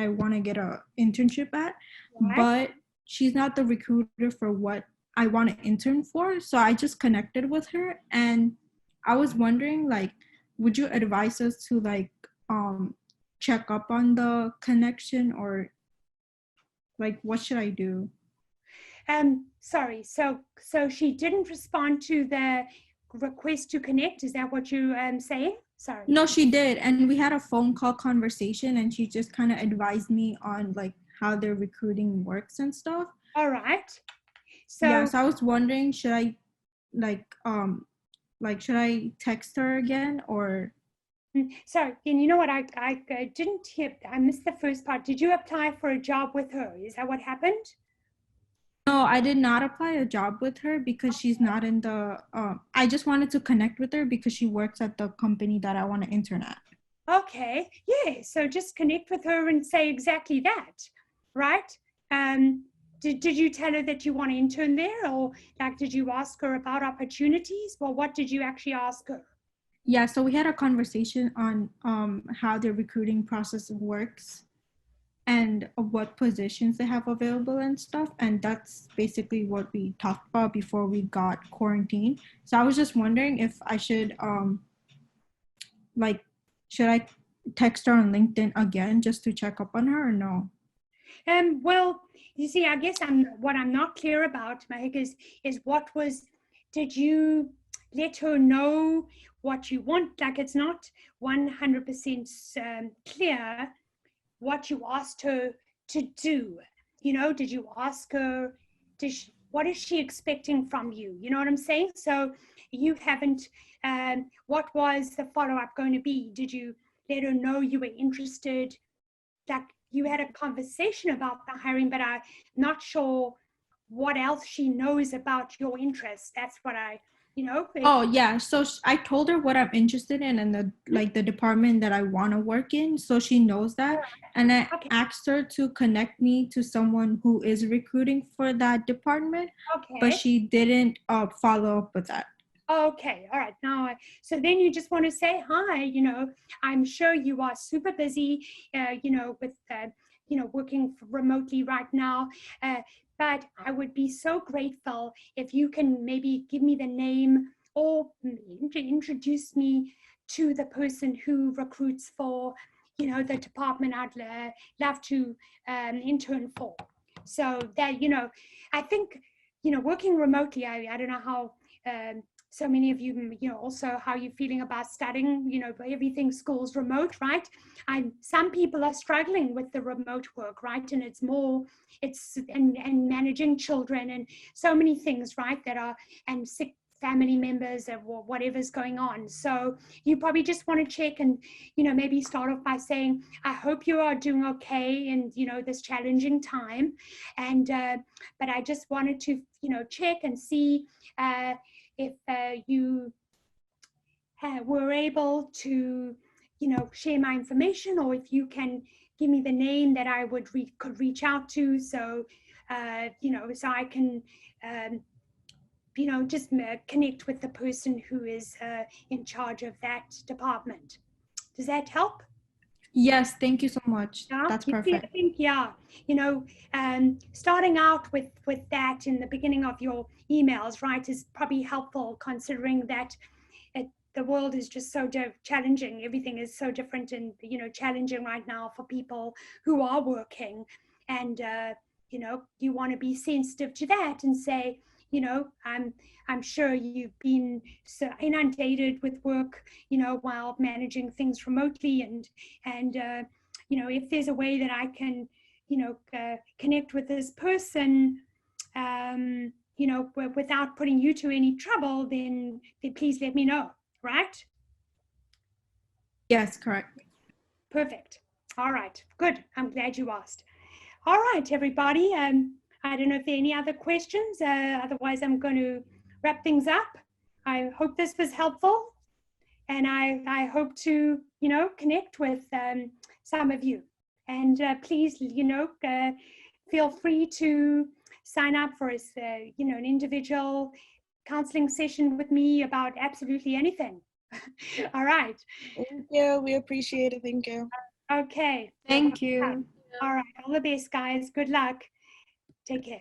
[SPEAKER 3] want to get a internship at, right. But she's not the recruiter for what I want to intern for. So I just connected with her, and I was wondering, like, would you advise us to check up on the connection, or like, what should I do?
[SPEAKER 1] Sorry, so she didn't respond to the request to connect. Is that what you saying? Sorry.
[SPEAKER 3] No, she did, and we had a phone call conversation, and she just kind of advised me on like how their recruiting works and stuff.
[SPEAKER 1] All right. So
[SPEAKER 3] yeah, so I was wondering, should I should I text her again, or?
[SPEAKER 1] Sorry, and you know what? I didn't hear. I missed the first part. Did you apply for a job with her? Is that what happened?
[SPEAKER 3] No, I did not apply a job with her because she's not in the, I just wanted to connect with her because she works at the company that I want to intern at.
[SPEAKER 1] Okay, yeah, so just connect with her and say exactly that, right? Did you tell her that you want to intern there, or like did you ask her about opportunities? Well, what did you actually ask her?
[SPEAKER 3] Yeah, so we had a conversation on how the recruiting process works and what positions they have available and stuff. And that's basically what we talked about before we got quarantined. So I was just wondering if I should, should I text her on LinkedIn again just to check up on her, or no?
[SPEAKER 1] Well, you see, I guess what I'm not clear about, Mahek, is did you let her know what you want? Like, it's not 100% clear what you asked her to do. Did you ask her, what is she expecting from you? You know what I'm saying? So you haven't, what was the follow-up going to be? Did you let her know you were interested? Like you had a conversation about the hiring, but I'm not sure what else she knows about your interests. That's what I, you know.
[SPEAKER 3] Oh yeah, so I told her what I'm interested in and the department that I want to work in, so she knows that. And I asked her to connect me to someone who is recruiting for that department, but she didn't follow up with that.
[SPEAKER 1] Okay, all right. Now, so then you just want to say hi. You know, I'm sure you are super busy. You know, with you know, working remotely right now. But I would be so grateful if you can maybe give me the name or introduce me to the person who recruits for, you know, the department I'd love to intern for. So that, you know, I think, you know, working remotely, I don't know how so many of you, you know, also how you're feeling about studying, you know, everything school's remote, right? Some people are struggling with the remote work, right? And it's more, and managing children and so many things, right? That are, and sick family members or whatever's going on. So you probably just want to check and, you know, maybe start off by saying, I hope you are doing okay in, you know, this challenging time. And, but I just wanted to, you know, check and see if you were able to, you know, share my information, or if you can give me the name that I could reach out to. So, you know, so I can, you know, just connect with the person who is in charge of that department. Does that help?
[SPEAKER 3] Yes, thank you so much.
[SPEAKER 1] Yeah,
[SPEAKER 3] That's
[SPEAKER 1] you see,
[SPEAKER 3] perfect.
[SPEAKER 1] I think, yeah, you know, starting out with that in the beginning of your emails, right, is probably helpful, considering that the world is just so challenging. Everything is so different and, you know, challenging right now for people who are working. And, you know, you want to be sensitive to that and say, you know, I'm sure you've been so inundated with work, you know, while managing things remotely, and you know, if there's a way that I can, you know, connect with this person, you know, without putting you to any trouble, then please let me know, right?
[SPEAKER 3] Yes, correct.
[SPEAKER 1] Perfect. All right, good. I'm glad you asked. All right, everybody. I don't know if there are any other questions. Otherwise, I'm going to wrap things up. I hope this was helpful, and I hope to, you know, connect with some of you. And please, you know, feel free to sign up for a, you know, an individual counseling session with me about absolutely anything. All right.
[SPEAKER 4] Thank you. We appreciate it. Thank you.
[SPEAKER 1] Okay.
[SPEAKER 3] Thank you.
[SPEAKER 1] All right. All the best, guys. Good luck. Take care.